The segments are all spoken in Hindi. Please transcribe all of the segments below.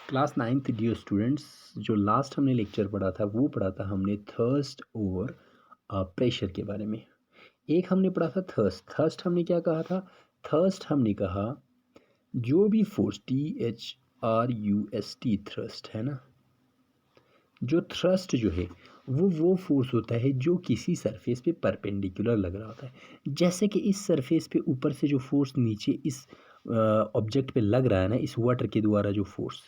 क्लास नाइन्थ डियर स्टूडेंट्स, जो लास्ट हमने लेक्चर पढ़ा था वो पढ़ा था हमने थर्स्ट और प्रेशर के बारे में। एक हमने पढ़ा था थर्स्ट। थर्स्ट हमने क्या कहा था? थर्स्ट हमने कहा जो भी फोर्स THRUST थ्रस्ट है ना, जो थ्रस्ट जो है वो फोर्स होता है जो किसी सरफेस पे परपेंडिकुलर लग रहा होता है। जैसे कि इस सरफेस पे ऊपर से जो फोर्स नीचे इस ऑब्जेक्ट पे लग रहा है ना, इस वाटर के द्वारा जो फोर्स,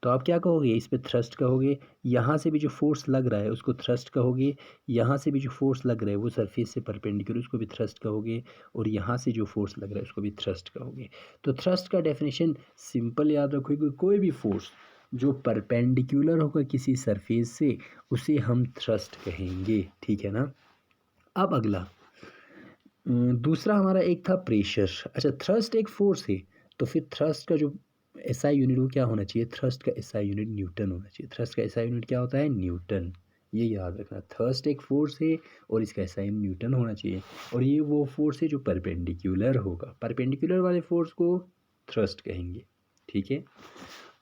तो आप क्या कहोगे? इस पे थ्रस्ट कहोगे। यहाँ से भी जो फोर्स लग रहा है उसको थ्रस्ट कहोगे। यहाँ से भी जो फोर्स लग रहा है वो सरफेस से परपेंडिकुलर, उसको भी थ्रस्ट कहोगे। और यहाँ से जो फोर्स लग रहा है उसको भी थ्रस्ट कहोगे। तो थ्रस्ट का डेफिनेशन सिंपल याद रखोगे, कोई भी फोर्स जो परपेंडिकुलर होगा किसी सरफेस से उसे हम थ्रस्ट कहेंगे। ठीक है ना? अब अगला दूसरा हमारा एक था प्रेशर। अच्छा, थ्रस्ट एक फोर्स है, तो फिर थ्रस्ट का जो एसआई यूनिट वो क्या होना चाहिए? थ्रस्ट का एसआई यूनिट न्यूटन होना चाहिए। थ्रस्ट का एसआई यूनिट क्या होता है? न्यूटन। ये याद रखना, थ्रस्ट एक फोर्स है और इसका एसआई न्यूटन होना चाहिए। और ये वो फोर्स है जो परपेंडिकुलर होगा। परपेंडिकुलर वाले फोर्स को थ्रस्ट कहेंगे। ठीक है।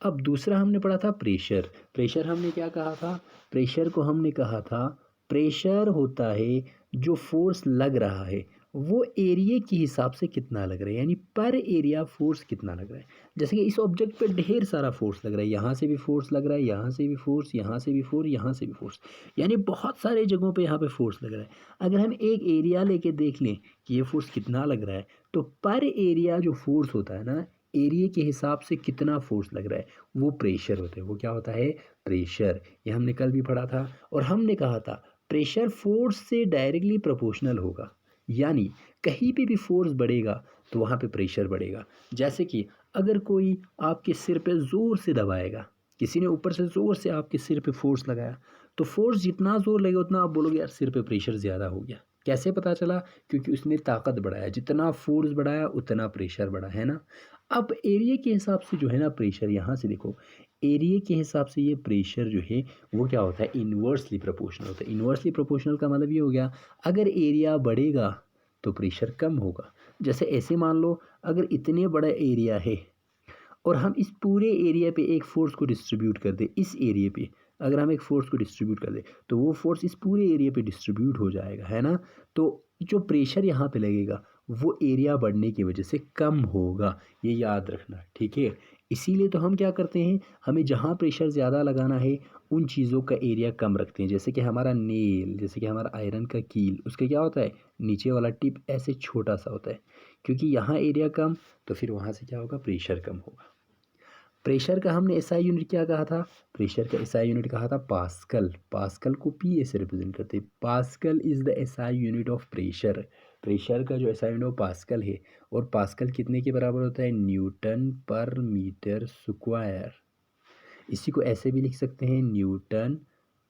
अब दूसरा हमने पढ़ा था प्रेशर। प्रेशर हमने क्या कहा था? प्रेशर को हमने कहा था प्रेशर होता है जो फोर्स लग रहा है वो एरिया के हिसाब से कितना लग रहा है, यानी पर एरिया फोर्स कितना लग रहा है। जैसे कि इस ऑब्जेक्ट पे ढेर सारा फोर्स लग रहा है, यहाँ से भी फोर्स लग रहा है, यहाँ से भी फोर्स, यहाँ से भी फोर्स, यहाँ से भी फोर्स, यानी बहुत सारे जगहों पे यहाँ पे फोर्स लग रहा है। अगर हम एक एरिया लेके देख लें कि ये फोर्स कितना लग रहा है, तो पर एरिया जो फोर्स होता है ना, एरिया के हिसाब से कितना फोर्स लग रहा है वो प्रेशर होता है। वो क्या होता है? प्रेशर। ये हमने कल भी पढ़ा था। और हमने कहा था प्रेशर फोर्स से डायरेक्टली प्रोपोर्शनल होगा, यानी कहीं पे भी फोर्स बढ़ेगा तो वहाँ पे प्रेशर बढ़ेगा। जैसे कि अगर कोई आपके सिर पे ज़ोर से दबाएगा, किसी ने ऊपर से ज़ोर से आपके सिर पे फोर्स लगाया, तो फोर्स जितना ज़ोर लगेगा उतना आप बोलोगे यार सिर पे प्रेशर ज़्यादा हो गया। कैसे पता चला? क्योंकि उसने ताकत बढ़ाया, जितना फोर्स बढ़ाया उतना प्रेशर बढ़ा, है ना? अब एरिया के हिसाब से जो है ना प्रेशर, यहाँ से देखो, एरिया के हिसाब से ये प्रेशर जो है वो क्या होता है? इन्वर्सली प्रोपोर्शनल होता है। इन्वर्सली प्रोपोर्शनल का मतलब ये हो गया, अगर एरिया बढ़ेगा तो प्रेशर कम होगा। जैसे ऐसे मान लो, अगर इतने बड़ा एरिया है और हम इस पूरे एरिया पे एक फोर्स को डिस्ट्रीब्यूट कर दें, इस एरिया पे अगर हम एक फोर्स को डिस्ट्रीब्यूट कर दें तो वो फोर्स इस पूरे एरिया पे डिस्ट्रीब्यूट हो जाएगा, है ना? तो जो प्रेशर यहाँ पे लगेगा वो एरिया बढ़ने की वजह से कम होगा, ये याद रखना। ठीक है। इसीलिए तो हम क्या करते हैं, हमें जहाँ प्रेशर ज़्यादा लगाना है उन चीज़ों का एरिया कम रखते हैं। जैसे कि हमारा नेल, जैसे कि हमारा आयरन का कील, उसका क्या होता है? नीचे वाला टिप ऐसे छोटा सा होता है, क्योंकि यहाँ एरिया कम, तो फिर वहाँ से क्या होगा? प्रेशर कम होगा। प्रेशर का हमने एसआई यूनिट क्या कहा था? प्रेशर का एसआई यूनिट कहा था पास्कल। पास्कल को पी से रिप्रेजेंट करते हैं। Pascal is the SI unit of pressure. Pressure का जो एसआई यूनिट पास्कल है। और पास्कल कितने के बराबर होता है? न्यूटन पर मीटर स्क्वायर। इसी को ऐसे भी लिख सकते हैं, न्यूटन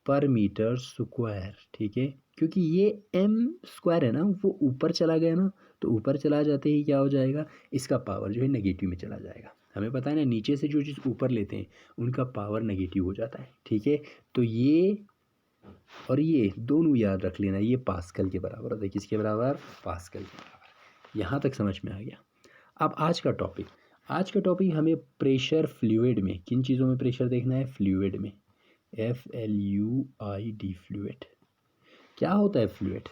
पर मीटर स्क्वायर। ठीक है। क्योंकि ये एम स्क्वायर है ना, वो ऊपर चला गया ना, तो ऊपर चला जाते ही क्या हो जाएगा? इसका पावर जो है नेगेटिव में चला जाएगा। हमें पता है ना, नीचे से जो चीज़ ऊपर लेते हैं उनका पावर नेगेटिव हो जाता है। ठीक है। तो ये और ये दोनों याद रख लेना, ये पास्कल के बराबर होता है। किसके बराबर? पास्कल के बराबर। यहाँ तक समझ में आ गया। अब आज का टॉपिक हमें प्रेशर फ्लूइड में, किन चीज़ों में प्रेशर देखना है? फ्लूइड में। FLUID, fluid. क्या होता है फ्लूइड?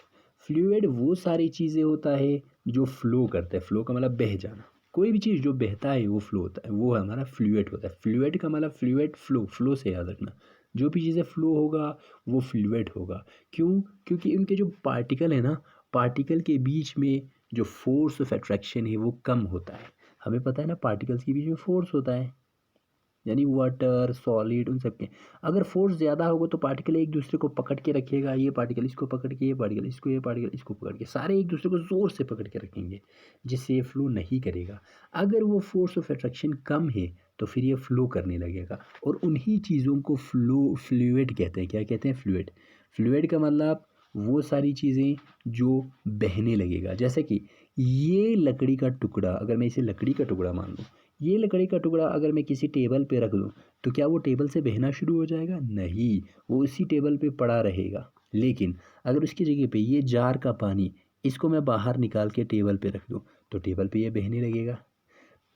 फ्लूइड वो सारी चीज़ें होता है जो फ्लो करता है। फ्लो का मतलब बह जाना। कोई भी चीज़ जो बहता है वो फ्लो होता है, वो हमारा फ्लूइड होता है। फ्लूइड का मतलब फ्लूइड, फ्लो, फ्लो से याद रखना। जो भी चीज़ें फ्लो होगा वो फ्लूइड होगा। क्यों? क्योंकि उनके जो पार्टिकल है ना, पार्टिकल के बीच में जो फोर्स ऑफ अट्रैक्शन है वो कम होता है। हमें पता है ना, पार्टिकल्स के बीच में फोर्स होता है, यानी वाटर, सॉलिड, उन सब के। अगर फोर्स ज़्यादा होगा तो पार्टिकल एक दूसरे को पकड़ के रखेगा। ये पार्टिकल इसको पकड़ के, ये पार्टिकल इसको, ये पार्टिकल इसको पकड़ के, सारे एक दूसरे को ज़ोर से पकड़ के रखेंगे, जिससे ये फ्लो नहीं करेगा। अगर वो फोर्स ऑफ अट्रैक्शन कम है तो फिर ये फ्लो करने लगेगा। और उन्हीं चीज़ों को फ्लूइड कहते हैं। क्या कहते हैं? फ्लूइड। फ्लूइड का मतलब वो सारी चीज़ें जो बहने लगेगा। जैसे कि ये लकड़ी का टुकड़ा, अगर मैं इसे लकड़ी का टुकड़ा मान लूँ, ये लकड़ी का टुकड़ा अगर मैं किसी टेबल पे रख दूँ तो क्या वो टेबल से बहना शुरू हो जाएगा? नहीं, वो उसी टेबल पे पड़ा रहेगा। लेकिन अगर उसकी जगह पे ये जार का पानी, इसको मैं बाहर निकाल के टेबल पे रख दूँ तो टेबल पे ये बहने लगेगा।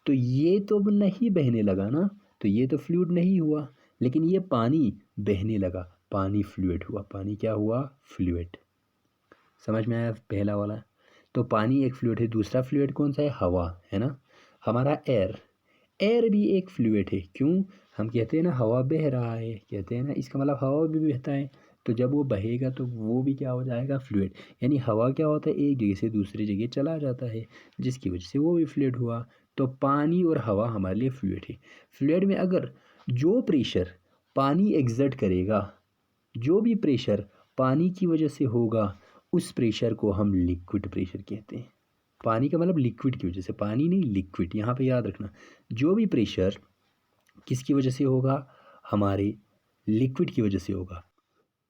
तो ये तो अब नहीं बहने लगा ना, तो ये तो फ्लूइड नहीं हुआ, लेकिन ये पानी बहने लगा, पानी फ्लूइड हुआ। पानी क्या हुआ? फ्लूइड। समझ में आया पहला वाला? तो पानी एक फ्लूइड है। दूसरा फ्लूइड कौन सा है? हवा, है ना। हमारा एयर, एयर भी एक फ्लूइड है। क्यों? हम कहते हैं ना हवा बह रहा है, कहते हैं ना, इसका मतलब हवा भी बहता है। तो जब वो बहेगा तो वो भी क्या हो जाएगा? फ्लूइड। यानी हवा क्या होता है? एक जगह से दूसरी जगह चला जाता है, जिसकी वजह से वो भी फ्लूइड हुआ। तो पानी और हवा हमारे लिए फ्लूइड है। फ्लूइड में अगर जो प्रेशर पानी एग्जर्ट करेगा, जो भी प्रेशर पानी की वजह से होगा, उस प्रेशर को हम लिक्विड प्रेशर कहते हैं। पानी का मतलब लिक्विड की वजह से, पानी नहीं लिक्विड, यहाँ पे याद रखना। जो भी प्रेशर किसकी वजह से होगा? हमारे लिक्विड की वजह से होगा,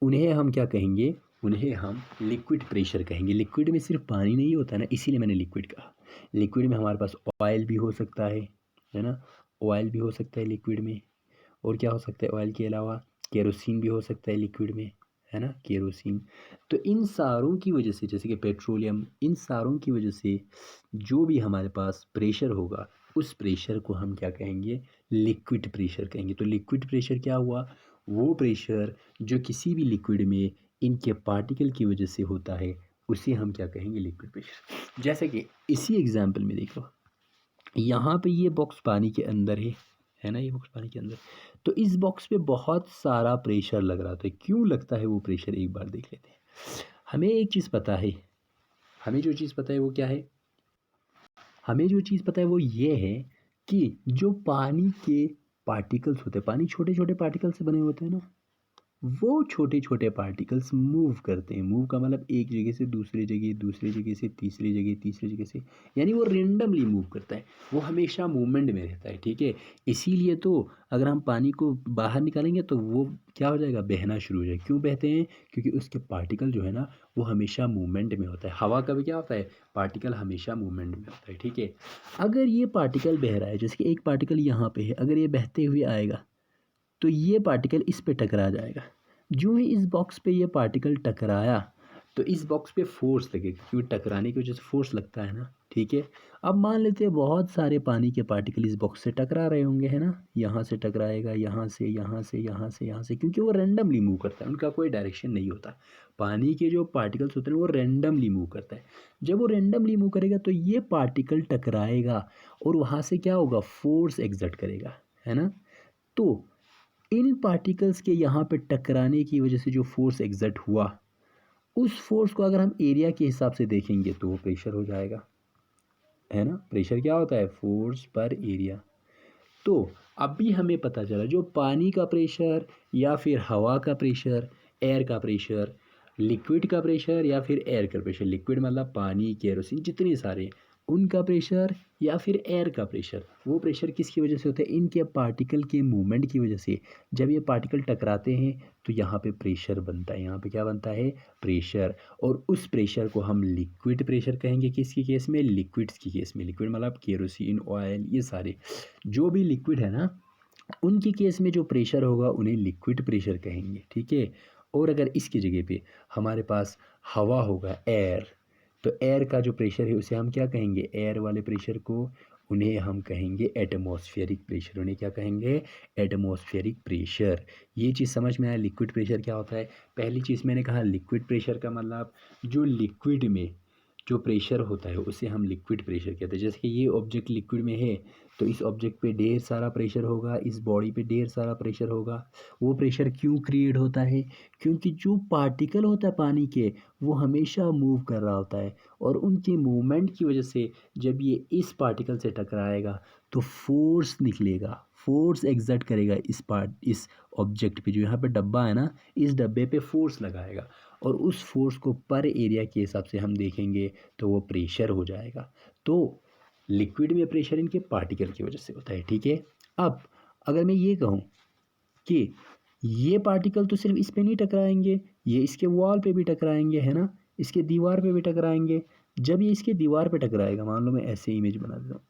उन्हें हम क्या कहेंगे? उन्हें हम लिक्विड प्रेशर कहेंगे। लिक्विड में सिर्फ पानी नहीं होता ना, इसीलिए मैंने लिक्विड कहा। लिक्विड में हमारे पास ऑयल भी हो सकता है ना। ऑयल भी हो सकता है लिक्विड में। और क्या हो सकता है ऑयल के अलावा? केरोसिन भी हो सकता है लिक्विड में, है ना, केरोसिन। तो इन सारों की वजह से, जैसे कि पेट्रोलियम, इन सारों की वजह से जो भी हमारे पास प्रेशर होगा, उस प्रेशर को हम क्या कहेंगे? लिक्विड प्रेशर कहेंगे। तो लिक्विड प्रेशर क्या हुआ? वो प्रेशर जो किसी भी लिक्विड में इनके पार्टिकल की वजह से होता है, उसे हम क्या कहेंगे? Liquid pressure. जैसे कि इसी एग्जाम्पल में देखो, यहाँ पे ये बॉक्स पानी के अंदर है ना, ये बॉक्स पानी के अंदर। तो इस बॉक्स पे बहुत सारा प्रेशर लग रहा था। क्यों लगता है वो प्रेशर? एक बार देख लेते हैं। हमें एक चीज़ पता है, हमें जो चीज़ पता है वो क्या है? हमें जो चीज़ पता है वो ये है कि जो पानी के पार्टिकल्स होते हैं, पानी छोटे छोटे पार्टिकल से बने होते हैं ना, वो छोटे छोटे पार्टिकल्स मूव करते हैं। मूव का मतलब एक जगह से दूसरी जगह, दूसरी जगह से तीसरी जगह, तीसरी जगह से, यानी वो रेंडमली मूव करता है, वो हमेशा मूवमेंट में रहता है, ठीक है। इसीलिए तो अगर हम पानी को बाहर निकालेंगे तो वो क्या हो जाएगा? बहना शुरू हो जाएगा। क्यों बहते हैं? क्योंकि उसके पार्टिकल जो है ना, वो हमेशा मूवमेंट में होता है। हवा का भी क्या होता है? पार्टिकल हमेशा मूवमेंट में होता है, ठीक है। अगर ये पार्टिकल बह रहा है, जैसे कि एक पार्टिकल यहाँ पे है, अगर ये बहते हुए आएगा तो ये पार्टिकल इस पे टकरा जाएगा। जो ही इस बॉक्स पे ये पार्टिकल टकराया, तो इस बॉक्स पे फोर्स लगेगा, क्योंकि टकराने की वजह से फोर्स लगता है ना, ठीक है। अब मान लेते हैं बहुत सारे पानी के पार्टिकल इस बॉक्स से टकरा रहे होंगे, है ना। यहाँ से टकराएगा, यहाँ से, यहाँ से, यहाँ से, यहाँ से, क्योंकि वो रेंडमली मूव करता है, उनका कोई डायरेक्शन नहीं होता। पानी के जो पार्टिकल्स होते हैं वो रेंडमली मूव करता है। जब वो रेंडमली मूव करेगा तो ये पार्टिकल टकराएगा और वहाँ से क्या होगा? फोर्स एग्जर्ट करेगा, है ना। तो इन पार्टिकल्स के यहाँ पे टकराने की वजह से जो फोर्स एग्जर्ट हुआ, उस फोर्स को अगर हम एरिया के हिसाब से देखेंगे तो वो प्रेशर हो जाएगा, है ना। प्रेशर क्या होता है? फोर्स पर एरिया। तो अभी हमें पता चला जो पानी का प्रेशर या फिर हवा का प्रेशर, एयर का प्रेशर, लिक्विड का प्रेशर या फिर एयर का प्रेशर, लिक्विड मतलब पानी, केरोसिन, जितने सारे, उनका प्रेशर या फिर एयर का प्रेशर, वो प्रेशर किसकी वजह से होता है? इनके पार्टिकल के मूवमेंट की वजह से। जब ये पार्टिकल टकराते हैं तो यहाँ पे प्रेशर बनता है, यहाँ पे क्या बनता है? प्रेशर। और उस प्रेशर को हम लिक्विड प्रेशर कहेंगे। किसकी केस में? लिक्विड्स की केस में। लिक्विड मतलब केरोसिन, ऑयल, ये सारे जो भी लिक्विड है ना, उनकी केस में जो प्रेशर होगा उन्हें लिक्विड प्रेशर कहेंगे, ठीक है। और अगर इसकी जगह पे हमारे पास हवा होगा, एयर, तो एयर का जो प्रेशर है उसे हम क्या कहेंगे? एयर वाले प्रेशर को उन्हें हम कहेंगे एटमॉस्फेरिक प्रेशर। उन्हें क्या कहेंगे? Atmospheric pressure. ये चीज़ समझ में आया लिक्विड प्रेशर क्या होता है? पहली चीज़ मैंने कहा लिक्विड प्रेशर का मतलब जो लिक्विड में जो प्रेशर होता है उसे हम लिक्विड प्रेशर कहते हैं। जैसे कि ये ऑब्जेक्ट लिक्विड में है तो इस ऑब्जेक्ट पे ढेर सारा प्रेशर होगा, इस बॉडी पे ढेर सारा प्रेशर होगा। वो प्रेशर क्यों क्रिएट होता है? क्योंकि जो पार्टिकल होता है पानी के, वो हमेशा मूव कर रहा होता है, और उनकी मूवमेंट की वजह से जब ये इस पार्टिकल से टकराएगा तो फोर्स निकलेगा, फोर्स एग्जर्ट करेगा इस ऑब्जेक्ट पे। जो यहाँ पे डब्बा है ना, इस डब्बे पे फोर्स लगाएगा, और उस फोर्स को पर एरिया के हिसाब से हम देखेंगे तो वो प्रेशर हो जाएगा। तो लिक्विड में प्रेशर इनके पार्टिकल की वजह से होता है, ठीक है। अब अगर मैं ये कहूँ कि ये पार्टिकल तो सिर्फ इस पे नहीं टकराएंगे, ये इसके वॉल पे भी टकराएंगे, है ना, इसके दीवार पे भी टकराएंगे। जब ये इसके दीवार पे टकराएगा, मान लो मैं ऐसे इमेज बना देता हूँ,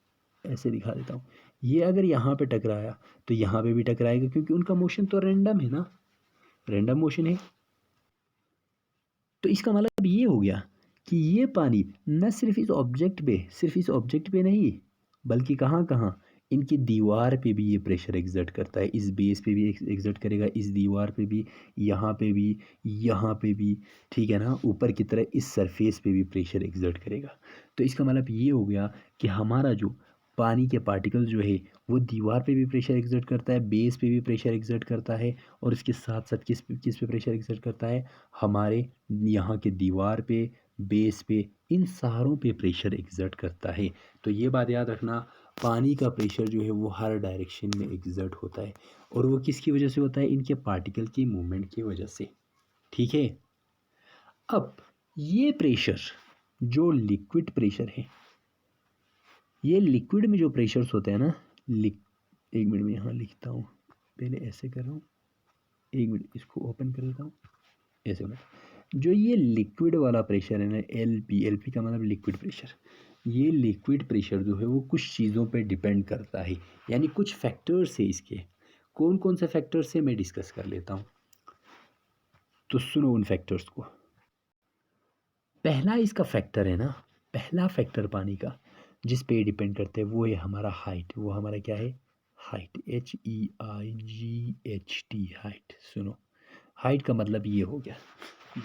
ऐसे दिखा देता हूँ, ये अगर यहाँ पे टकराया तो यहाँ पे भी टकराएगा, क्योंकि उनका मोशन तो रैंडम है ना, रैंडम मोशन है। तो इसका मतलब ये हो गया कि ये पानी न सिर्फ इस ऑब्जेक्ट पे, सिर्फ इस ऑब्जेक्ट पे नहीं, बल्कि कहाँ कहाँ, इनकी दीवार पे भी ये प्रेशर एग्जर्ट करता है, इस बेस पे भी एग्जर्ट करेगा, इस दीवार पे भी, यहाँ पे भी, यहाँ पे भी, ठीक है ना, ऊपर की तरह इस सरफेस पे भी प्रेशर एग्जर्ट करेगा। तो इसका मतलब ये हो गया कि हमारा जो पानी के पार्टिकल जो है वो दीवार पे भी प्रेशर एग्जर्ट करता है, बेस पे भी प्रेशर एग्जर्ट करता है, और इसके साथ साथ किस पे प्रेशर एग्जर्ट करता है, हमारे यहाँ के दीवार पे, बेस पे, इन सारों पे प्रेशर एग्जर्ट करता है। तो ये बात याद रखना, पानी का प्रेशर जो है वो हर डायरेक्शन में एग्जर्ट होता है, और वो किसकी वजह से होता है, इनके पार्टिकल की मूवमेंट की वजह से। ठीक है। अब ये प्रेशर जो लिक्विड प्रेशर है, ये लिक्विड में जो प्रेशर्स होते हैं ना, एक मिनट में यहाँ लिखता हूँ, पहले ऐसे कर रहा हूँ, एक मिनट इसको ओपन कर लेता हूँ, ऐसे होना। जो ये लिक्विड वाला प्रेशर है ना, एल पी का मतलब लिक्विड प्रेशर, ये लिक्विड प्रेशर जो है वो कुछ चीज़ों पे डिपेंड करता है, यानी कुछ फैक्टर्स है इसके। कौन कौन से फैक्टर्स से मैं डिस्कस कर लेता हूँ, तो सुनो उन फैक्टर्स को। पहला इसका फैक्टर है ना, पहला फैक्टर पानी का जिस पे डिपेंड करते हैं वो है हमारा हाइट। वो हमारा क्या है, हाइट, HEIGHT, हाइट। सुनो, हाइट का मतलब ये हो गया,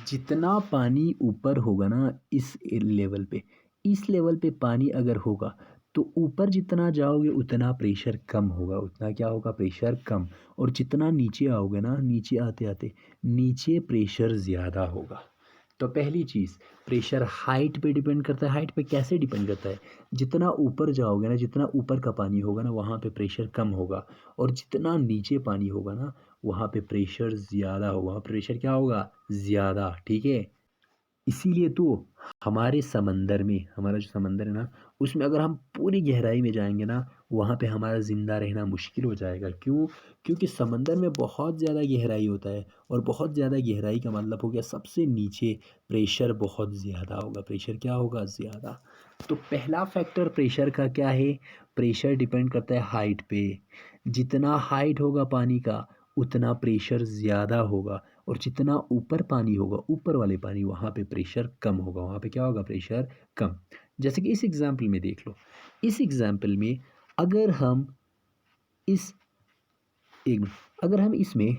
जितना पानी ऊपर होगा ना इस लेवल पे, इस लेवल पे पानी अगर होगा तो ऊपर जितना जाओगे उतना प्रेशर कम होगा, उतना क्या होगा, प्रेशर कम। और जितना नीचे आओगे ना, नीचे आते आते नीचे प्रेशर ज़्यादा होगा। तो पहली चीज़, प्रेशर हाइट पे डिपेंड करता है। हाइट पे कैसे डिपेंड करता है, जितना ऊपर जाओगे ना, जितना ऊपर का पानी होगा ना वहाँ पे प्रेशर कम होगा, और जितना नीचे पानी होगा ना वहाँ पे प्रेशर ज़्यादा होगा, वहाँ प्रेशर क्या होगा, ज़्यादा। ठीक है। इसीलिए तो हमारे समंदर में, हमारा जो समंदर है ना, उसमें अगर हम पूरी गहराई में जाएंगे ना, वहाँ पे हमारा ज़िंदा रहना मुश्किल हो जाएगा। क्यों? क्योंकि समंदर में बहुत ज़्यादा गहराई होता है, और बहुत ज़्यादा गहराई का मतलब हो गया सबसे नीचे प्रेशर बहुत ज़्यादा होगा। प्रेशर क्या होगा, ज़्यादा। तो पहला फैक्टर प्रेशर का क्या है, प्रेशर डिपेंड करता है हाइट पे। जितना हाइट होगा पानी का उतना प्रेशर ज़्यादा होगा, और जितना ऊपर पानी होगा, ऊपर वाले पानी, वहाँ पे प्रेशर कम होगा, वहाँ पे क्या होगा, प्रेशर कम। जैसे कि इस एग्जाम्पल में देख लो, इस एग्जाम्पल में अगर हम इस एक मिनट, अगर हम इसमें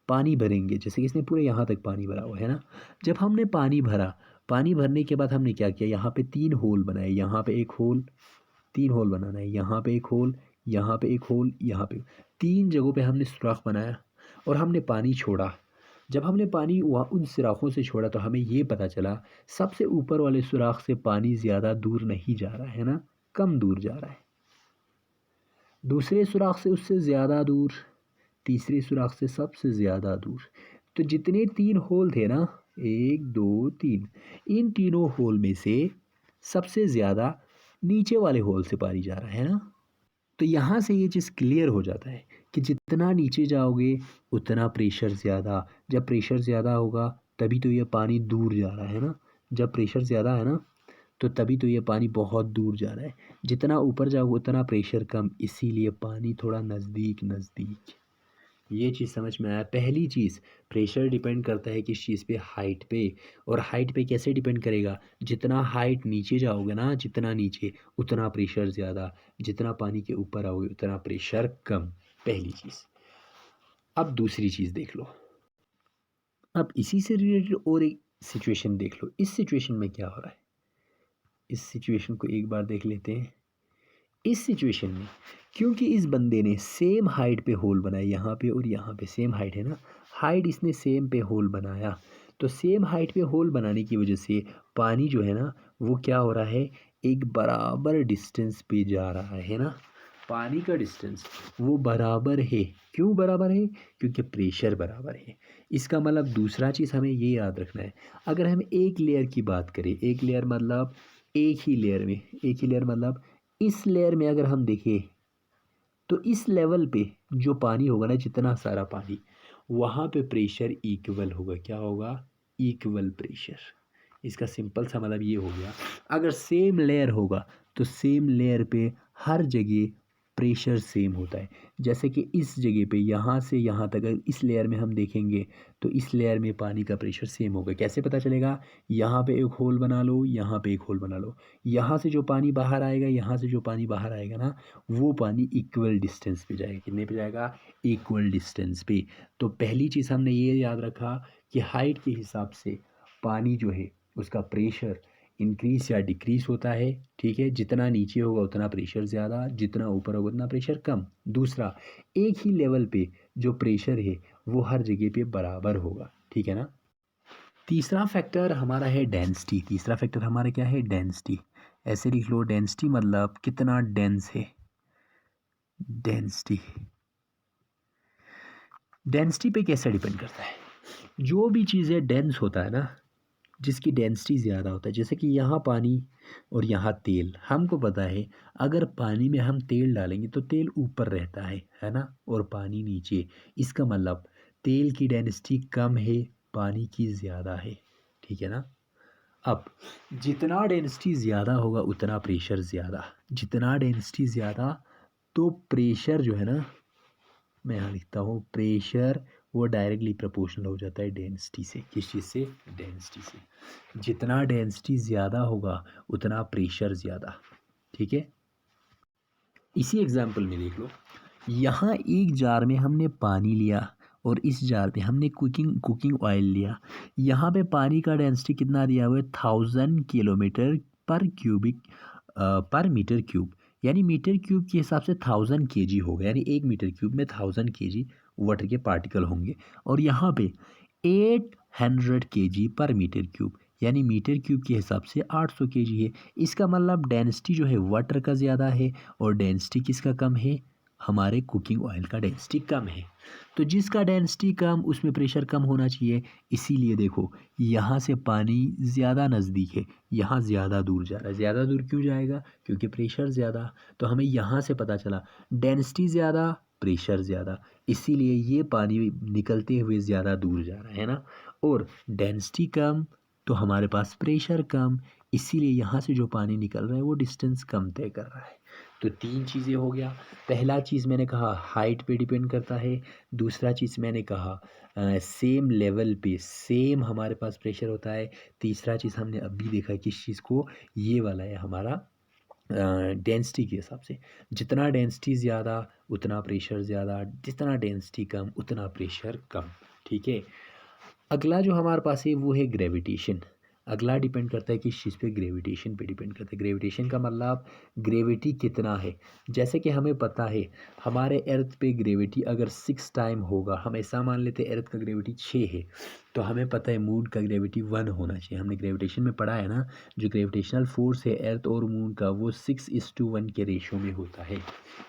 पानी भरेंगे, जैसे कि इसने पूरे यहाँ तक पानी भरा हुआ है ना, जब हमने पानी भरा, पानी भरने के बाद हमने क्या किया, यहाँ पे 3 होल बनाए, यहाँ पे एक होल, 3 होल बनाना है, यहाँ पे एक होल, यहाँ पे एक होल, यहाँ पे 3 जगहों पे हमने सुराख बनाया, और हमने पानी छोड़ा। जब हमने पानी वहाँ उन सुराखों से छोड़ा तो हमें ये पता चला सबसे ऊपर वाले सुराख से पानी ज़्यादा दूर नहीं जा रहा है ना, कम दूर जा रहा है। दूसरे सुराख से उससे ज़्यादा दूर, तीसरे सुराख से सबसे ज़्यादा दूर। तो जितने 3 होल थे ना, 1 2 3, इन तीनों होल में से सबसे ज़्यादा नीचे वाले होल से पानी जा रहा है ना। तो यहाँ से ये चीज़ क्लियर हो जाता है कि जितना नीचे जाओगे उतना प्रेशर ज़्यादा, जब प्रेशर ज़्यादा होगा तभी तो ये पानी दूर जा रहा है ना, जब प्रेशर ज़्यादा है ना तो तभी तो ये पानी बहुत दूर जा रहा है। जितना ऊपर जाओगे उतना प्रेशर कम, इसीलिए पानी थोड़ा नज़दीक नज़दीक। ये चीज़ समझ में आया। पहली चीज़, प्रेशर डिपेंड करता है किस चीज़ पे, हाइट पे। और हाइट पे कैसे डिपेंड करेगा, जितना हाइट नीचे जाओगे ना, जितना नीचे उतना प्रेशर ज़्यादा, जितना पानी के ऊपर आओगे उतना प्रेशर कम। पहली चीज़। अब दूसरी चीज़ देख लो, अब इसी से रिलेटेड और एक सिचुएशन देख लो। इस सिचुएशन में क्या हो रहा है, इस सिचुएशन को एक बार देख लेते हैं। इस सिचुएशन में क्योंकि इस बंदे ने सेम हाइट पे होल बनाया, यहाँ पे और यहाँ पे सेम हाइट है ना, हाइट इसने सेम पे होल बनाया, तो सेम हाइट पे होल बनाने की वजह से पानी जो है ना वो क्या हो रहा है, एक बराबर डिस्टेंस पे जा रहा है ना। पानी का डिस्टेंस वो बराबर है। क्यों बराबर है, क्योंकि प्रेशर बराबर है। इसका मतलब दूसरा चीज़ हमें ये याद रखना है, अगर हम एक लेयर की बात करें, एक लेयर मतलब एक ही लेयर में, एक ही लेयर मतलब इस लेयर में अगर हम देखें तो इस लेवल पे जो पानी होगा ना, जितना सारा पानी, वहाँ पे प्रेशर इक्वल होगा। क्या होगा, इक्वल प्रेशर। इसका सिंपल सा मतलब ये हो गया, अगर सेम लेयर होगा तो सेम लेयर पे हर जगह प्रेशर सेम होता है। जैसे कि इस जगह पे यहाँ से यहाँ तक अगर इस लेयर में हम देखेंगे तो इस लेयर में पानी का प्रेशर सेम होगा। कैसे पता चलेगा? यहाँ पे एक होल बना लो, यहाँ पे एक होल बना लो। यहाँ से जो पानी बाहर आएगा, यहाँ से जो पानी बाहर आएगा ना, वो पानी इक्वल डिस्टेंस पे जाएगा। कितने पे जाएगा? इक्वल डिस्टेंस पे। तो पहली चीज़ हमने ये याद रखा कि हाइट के हिसाब से पानी जो है उसका प्रेशर इंक्रीज या डिक्रीज होता है। ठीक है, जितना नीचे होगा उतना प्रेशर ज़्यादा, जितना ऊपर होगा उतना प्रेशर कम। दूसरा, एक ही लेवल पे जो प्रेशर है वो हर जगह पे बराबर होगा। ठीक है ना। तीसरा फैक्टर हमारा है डेंसिटी। तीसरा फैक्टर हमारा क्या है? डेंसिटी। ऐसे लिख लो, डेंसिटी मतलब कितना डेंस है। डेंसिटी, डेंसिटी पे कैसे डिपेंड करता है? जो भी चीज़ें डेंस होता है ना, जिसकी डेंसिटी ज़्यादा होता है, जैसे कि यहाँ पानी और यहाँ तेल। हमको पता है अगर पानी में हम तेल डालेंगे तो तेल ऊपर रहता है ना, और पानी नीचे। इसका मतलब तेल की डेंसिटी कम है, पानी की ज़्यादा है। ठीक है ना। अब जितना डेंसिटी ज़्यादा होगा उतना प्रेशर ज़्यादा। जितना डेंसिटी ज़्यादा तो प्रेशर जो है ना, मैं यहाँ लिखता हूँ प्रेशर, वो डायरेक्टली प्रोपोर्शनल हो जाता है डेंसिटी से। किस चीज़ से? डेंसिटी से। जितना डेंसिटी ज़्यादा होगा उतना प्रेशर ज़्यादा। ठीक है। इसी एग्जांपल में देख लो, यहाँ एक जार में हमने पानी लिया और इस जार में हमने कुकिंग ऑयल लिया। यहाँ पे पानी का डेंसिटी कितना दिया हुआ है? 1000 किलोमीटर पर क्यूबिक पर मीटर क्यूब। यानी मीटर क्यूब के हिसाब से 1000 kg होगा। यानी 1 मीटर क्यूब में 1000 kg वाटर के पार्टिकल होंगे। और यहाँ पे 800 kg पर मीटर क्यूब, यानी मीटर क्यूब के हिसाब से 800 kg है। इसका मतलब डेंसिटी जो है वाटर का ज़्यादा है और डेंसिटी किसका कम है? हमारे कुकिंग ऑयल का डेंसिटी कम है। तो जिसका डेंसिटी कम उसमें प्रेशर कम होना चाहिए। इसीलिए देखो, यहाँ से पानी ज़्यादा नज़दीक है, यहाँ ज़्यादा दूर जा रहा है। ज़्यादा दूर क्यों जाएगा? क्योंकि प्रेशर ज़्यादा। तो हमें यहाँ से पता चला डेंसिटी ज़्यादा, प्रेशर ज़्यादा, इसीलिए ये पानी निकलते हुए ज़्यादा दूर जा रहा है ना। और डेंसिटी कम तो हमारे पास प्रेशर कम, इसीलिए यहाँ से जो पानी निकल रहा है वो डिस्टेंस कम तय कर रहा है। तो तीन चीज़ें हो गया। पहला चीज़ मैंने कहा हाइट पे डिपेंड करता है। दूसरा चीज़ मैंने कहा सेम लेवल पे सेम हमारे पास प्रेशर होता है। तीसरा चीज़ हमने अभी देखा किस चीज़ को? ये वाला है हमारा डेंसिटी के हिसाब से। जितना डेंसिटी ज़्यादा उतना प्रेशर ज़्यादा, जितना डेंसिटी कम उतना प्रेशर कम। ठीक है। अगला जो हमारे पास है वो है ग्रेविटेशन। अगला डिपेंड करता है किस चीज़ पे? ग्रेविटेशन पे डिपेंड करता है। ग्रेविटेशन का मतलब ग्रेविटी कितना है। जैसे कि हमें पता है हमारे अर्थ पे ग्रेविटी अगर 6 टाइम होगा, हम ऐसा मान लेते हैं अर्थ का ग्रेविटी 6 है, तो हमें पता है मून का ग्रेविटी 1 होना चाहिए। हमने ग्रेविटेशन में पढ़ा है ना, जो ग्रेविटेशनल फोर्स है अर्थ और मून का वो 6:1 के रेशो में होता है।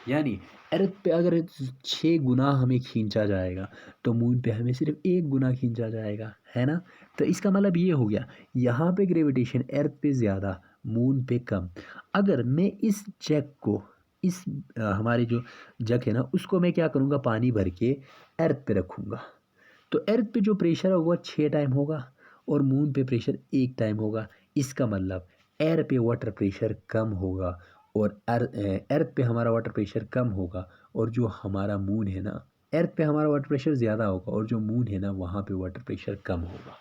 यानी अर्थ पे अगर 6 गुना हमें खींचा जाएगा तो मून पे हमें सिर्फ 1 गुना खींचा जाएगा, है ना। तो इसका मतलब ये हो गया, यहाँ पे ग्रेविटेशन अर्थ पे ज़्यादा, मून पे कम। अगर मैं इस जग को, इस हमारे जो जग है ना, उसको मैं क्या करूँगा? पानी भर के अर्थ पे रखूँगा, तो अर्थ पे जो प्रेशर होगा 6 टाइम होगा और मून पे प्रेशर 1 टाइम होगा। इसका मतलब एयर पे वाटर प्रेशर कम होगा और अर्थ पे हमारा वाटर प्रेशर कम होगा, और जो हमारा मून है ना, अर्थ पे हमारा वाटर प्रेशर ज़्यादा होगा और जो मून है ना वहाँ पे वाटर प्रेशर कम होगा।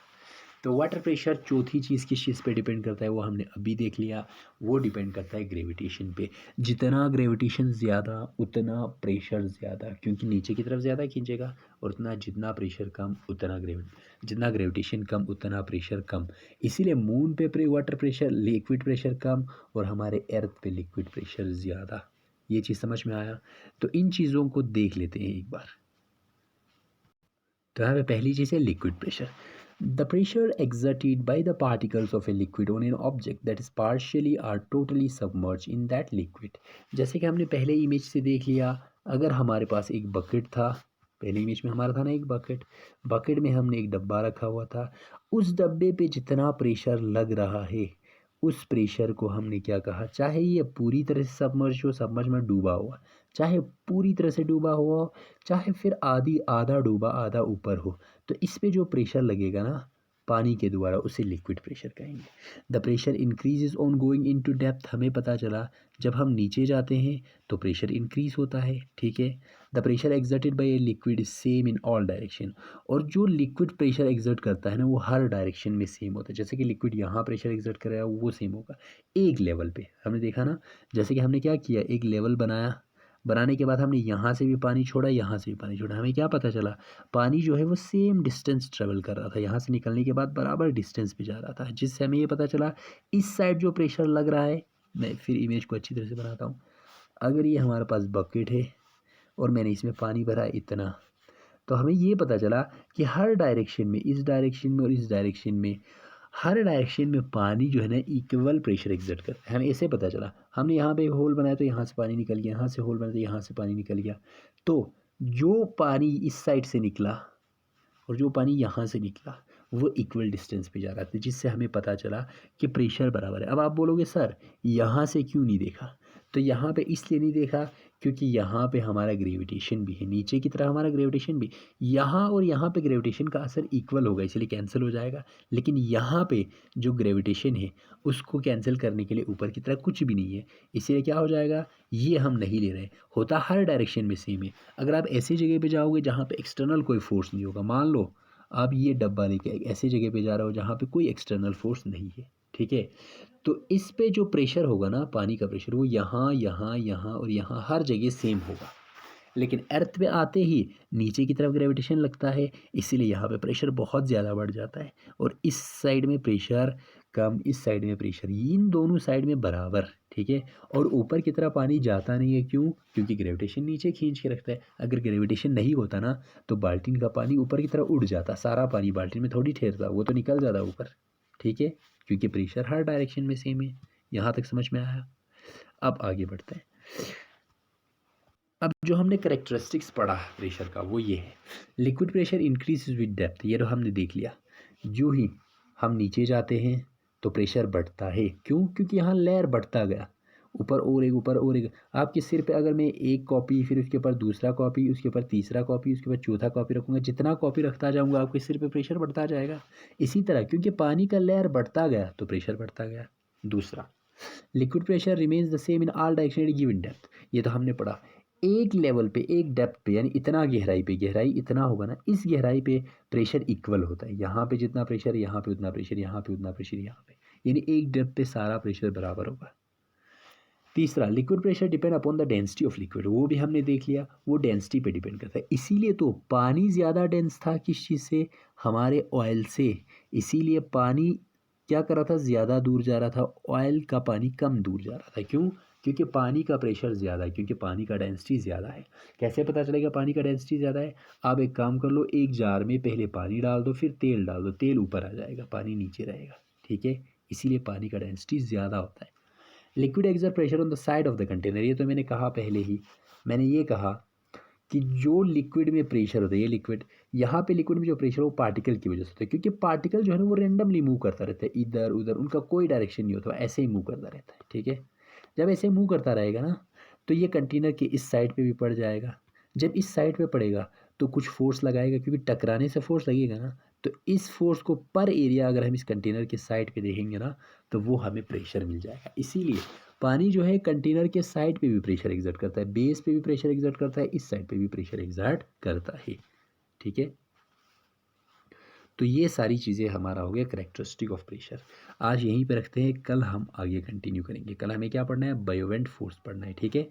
तो वाटर प्रेशर चौथी चीज़ किस चीज़ पे डिपेंड करता है वो हमने अभी देख लिया। वो डिपेंड करता है ग्रेविटेशन पे। जितना ग्रेविटेशन ज़्यादा उतना प्रेशर ज़्यादा, क्योंकि नीचे की तरफ ज़्यादा खींचेगा। और उतना जितना प्रेशर कम उतना जितना ग्रेविटेशन कम उतना प्रेशर कम। इसीलिए मून पे वाटर प्रेशर लिक्विड प्रेशर कम और हमारे अर्थ पे लिक्विड प्रेशर ज़्यादा। ये चीज़ समझ में आया? तो इन चीज़ों को देख लेते हैं एक बार। तो यहाँ पे पहली चीज़ है liquid pressure. The pressure exerted by the particles of a liquid on an object that is partially or totally submerged in that liquid। जैसे कि हमने पहले इमेज से देख लिया, अगर हमारे पास एक बकेट था, पहले इमेज में हमारा था ना एक बकेट, बकेट में हमने एक डब्बा रखा हुआ था। उस डब्बे पे जितना प्रेशर लग रहा है उस प्रेशर को हमने क्या कहा? चाहे ये पूरी तरह से सबमर्ज हो, सबमर्ज में डूबा हुआ, चाहे पूरी तरह से डूबा हुआ हो, चाहे फिर आधा डूबा आधा ऊपर हो, तो इस पे जो प्रेशर लगेगा ना पानी के द्वारा उसे लिक्विड प्रेशर कहेंगे। The pressure increases on going into depth, हमें पता चला जब हम नीचे जाते हैं तो प्रेशर इंक्रीज होता है, ठीक है। The pressure exerted by a liquid is same in all direction, और जो लिक्विड प्रेशर एक्सर्ट करता है ना वो हर डायरेक्शन में सेम होता है। जैसे कि लिक्विड यहाँ प्रेशर एक्सर्ट करेगा वो सेम होगा एक लेवल पे, हमने देखा ना। जैसे कि हमने क्या किया, एक लेवल बनाया, बनाने के बाद हमने यहाँ से भी पानी छोड़ा, यहाँ से भी पानी छोड़ा, हमें क्या पता चला, पानी जो है वो सेम डिस्टेंस ट्रेवल कर रहा था, यहाँ से निकलने के बाद बराबर डिस्टेंस पे जा रहा था, जिससे हमें ये पता चला इस साइड जो प्रेशर लग रहा है, मैं फिर इमेज को अच्छी तरह से बनाता हूँ। अगर ये हमारे पास बकेट है और मैंने इसमें पानी भरा इतना, तो हमें ये पता चला कि हर डायरेक्शन में, इस डायरेक्शन में और इस डायरेक्शन में, हर डायरेक्शन में पानी जो है ना इक्वल प्रेशर एक्सर्ट करता है, हमें ऐसे पता चला। हमने यहाँ पे होल बनाया तो यहाँ से पानी निकल गया, यहाँ से होल बनाया तो यहाँ से पानी निकल गया, तो जो पानी इस साइड से निकला और जो पानी यहाँ से निकला वो इक्वल डिस्टेंस पे जा रहा था, जिससे हमें पता चला कि प्रेशर बराबर है। अब आप बोलोगे सर यहाँ से क्यों नहीं देखा, तो यहाँ पे इसलिए नहीं देखा क्योंकि यहाँ पे हमारा ग्रेविटेशन भी है, नीचे की तरह हमारा ग्रेविटेशन भी, यहाँ और यहाँ पे ग्रेविटेशन का असर इक्वल होगा इसलिए कैंसिल हो जाएगा, लेकिन यहाँ पे जो ग्रेविटेशन है उसको कैंसिल करने के लिए ऊपर की तरह कुछ भी नहीं है, इसलिए क्या हो जाएगा, ये हम नहीं ले रहे। होता हर डायरेक्शन में सेम है। अगर आप ऐसी जगह पे जाओगे जहाँ पे एक्सटर्नल कोई फोर्स नहीं होगा, मान लो आप ये डब्बा लेके एक ऐसी जगह पे जा रहे हो जहाँ पे कोई एक्सटर्नल फोर्स नहीं है, ठीक है, तो इस पे जो प्रेशर होगा ना, पानी का प्रेशर, वो यहाँ यहाँ यहाँ और यहाँ हर जगह सेम होगा। लेकिन अर्थ पे आते ही नीचे की तरफ ग्रेविटेशन लगता है, इसीलिए यहाँ पे प्रेशर बहुत ज़्यादा बढ़ जाता है, और इस साइड में प्रेशर कम, इस साइड में प्रेशर, इन दोनों साइड में बराबर, ठीक है। और ऊपर की तरफ पानी जाता नहीं है, क्यों, क्योंकि ग्रेविटेशन नीचे खींच के रखता है। अगर ग्रेविटेशन नहीं होता ना तो बाल्टीन का पानी ऊपर की तरफ उड़ जाता, सारा पानी बाल्टीन में थोड़ी ठहरता, वो तो निकल जाता ऊपर, ठीक है, क्योंकि प्रेशर हर डायरेक्शन में सेम है। यहाँ तक समझ में आया। अब आगे बढ़ते हैं। अब जो हमने करेक्टरिस्टिक्स पढ़ा प्रेशर का वो ये है, liquid pressure increase with depth, ये तो हमने देख लिया। जो ही हम नीचे जाते हैं तो प्रेशर बढ़ता है, क्यों, क्योंकि यहाँ लेयर बढ़ता गया, ऊपर और एक, ऊपर और एक। आपके सिर पे अगर मैं एक कॉपी, फिर उसके ऊपर दूसरा कॉपी, उसके ऊपर तीसरा कॉपी, उसके ऊपर चौथा कॉपी रखूँगा, जितना कॉपी रखता जाऊँगा आपके सिर पे प्रेशर बढ़ता जाएगा। इसी तरह क्योंकि पानी का लेयर बढ़ता गया तो प्रेशर बढ़ता गया। दूसरा, liquid pressure remains the same in all direction at given depth, ये तो हमने पढ़ा। एक लेवल पे, एक डेप्थ पे, यानी इतना गहराई पे, गहराई इतना होगा ना, इस गहराई पे प्रेशर इक्वल होता है, यहाँ पे जितना प्रेशर, यहाँ पे उतना प्रेशर, यहाँ पे उतना प्रेशर, यहाँ पे, यानी एक डेप्थ पे सारा प्रेशर बराबर होगा। तीसरा, liquid pressure depend upon the density of liquid, वो भी हमने देख लिया, वो डेंसिटी पे डिपेंड करता है। इसीलिए तो पानी ज़्यादा डेंस था किस चीज़ से, हमारे ऑयल से, इसीलिए पानी क्या कर रहा था, ज़्यादा दूर जा रहा था, ऑयल का पानी कम दूर जा रहा था। क्यों, क्योंकि पानी का प्रेशर ज़्यादा है, क्योंकि पानी का डेंसिटी ज़्यादा है। कैसे पता चलेगा पानी का डेंसिटी ज़्यादा है, आप एक काम कर लो, एक जार में पहले पानी डाल दो, फिर तेल डाल दो, तेल ऊपर आ जाएगा, पानी नीचे रहेगा, ठीक है, इसीलिए पानी का डेंसिटी ज़्यादा होता है। Liquid exert pressure on the side of the container, ये तो मैंने कहा पहले ही, मैंने ये कहा कि जो लिक्विड में प्रेशर होता है, ये लिक्विड, यहाँ पे लिक्विड में जो प्रेशर है वो पार्टिकल की वजह से होता है, क्योंकि पार्टिकल जो है ना वो रेंडमली मूव करता रहता है, इधर उधर, उनका कोई डायरेक्शन नहीं होता, ऐसे ही मूव करता रहता है, ठीक है। जब ऐसे मूव करता रहेगा ना तो ये कंटेनर के इस साइड पे भी पड़ जाएगा, जब इस साइड पे पड़ेगा तो कुछ फोर्स लगाएगा, क्योंकि टकराने से फोर्स लगेगा ना, तो इस फोर्स को पर एरिया अगर हम इस कंटेनर के साइड पे देखेंगे ना तो वो हमें प्रेशर मिल जाएगा। इसीलिए पानी जो है कंटेनर के साइड पे भी प्रेशर एक्सर्ट करता है, बेस पे भी प्रेशर एक्सर्ट करता है, इस साइड पे भी प्रेशर एक्सर्ट करता है, ठीक है। तो ये सारी चीज़ें हमारा हो गया करेक्टरिस्टिक ऑफ प्रेशर। आज यहीं पे रखते हैं, कल हम आगे कंटिन्यू करेंगे। कल हमें क्या पढ़ना है, बायोवेंट फोर्स पढ़ना है, ठीक है।